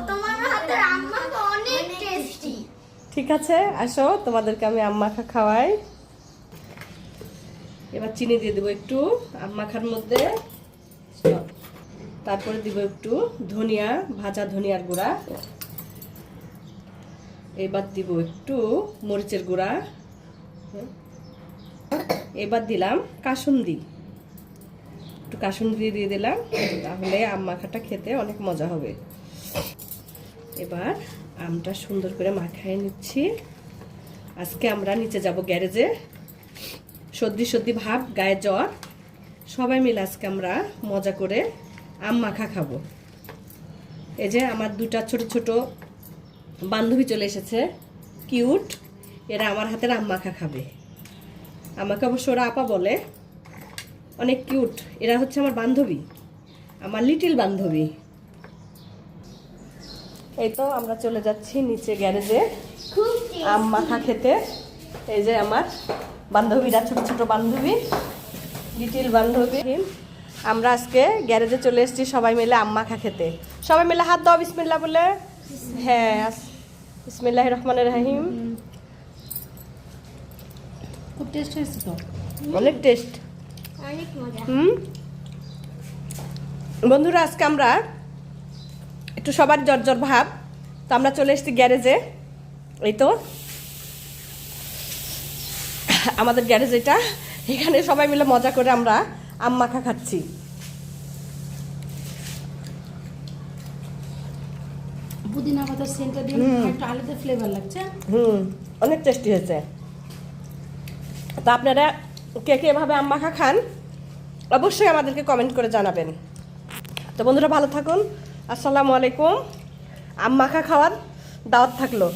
তোমার হাতের আম মাখা অনেক টেস্টি। ঠিক আছে, আসো তোমাদেরকে আমি আম মাখা খাওয়াই। এবার চিনি দিয়ে দেবো একটু আম মাখার মধ্যে, তারপরে দিব একটু ধনিয়া, ভাজা ধনিয়ার গুঁড়া, এবার দিব একটু মরিচের গুঁড়া, এবার দিলাম কাসুন্দি, একটু কাসুন্দি দিয়ে দিলাম, তাহলে আম মাখাটা খেতে অনেক মজা হবে। এবার আমটা সুন্দর করে মাখিয়ে নিচ্ছি। আজকে আমরা নিচে যাব গ্যারেজে, সর্দি সর্দি ভাব, গায়ে জ্বর, সবাই মিলে আজকে আমরা মজা করে আম মাখা খাবো। এই যে আমার দুটা ছোট ছোট বান্ধবী চলে এসেছে, কিউট, এরা আমার হাতের আম মাখা খাবে। আমাকে অবশ্য ওরা আপা বলে, অনেক কিউট। এরা হচ্ছে আমার বান্ধবী, আমার লিটিল বান্ধবী। এই তো আমরা চলে যাচ্ছি নিচে গ্যারেজে আম মাখা খেতে। এই যে আমার বান্ধবীরা, ছোট ছোট বান্ধবী, লিটিল বান্ধবী। আমরা আজকে গ্যারেজে চলে এসেছি সবাই মিলে আম মাখা খেতে। সবাই মিলে হাত দাও বিসমিল্লাহ বলে। হ্যাঁ, বিসমিল্লাহির রহমানির রহিম। খুব টেস্ট হয়েছে তো, অনেক টেস্ট, অনেক মজা। বন্ধুরা আজকে আমরা একটু সবার জ্বর জ্বর ভাব, তো আমরা চলে এসেছি গ্যারেজে। এই তো আমাদের গ্যারেজ এটা, এখানে সবাই মিলে মজা করে আমরা আম মাখা খাচ্ছি। পুদিনা পাতার সেন্টটা দিয়ে একটা আলাদা ফ্লেভার লাগছে। অনেক টেস্টি হয়েছে। তো আপনারা কে কে এভাবে আম মাখা খান অবশ্যই আমাদেরকে কমেন্ট করে জানাবেন। তো বন্ধুরা ভালো থাকুন, আসসালামু আলাইকুম। আম মাখা খাওয়ার দাওয়াত থাকলো।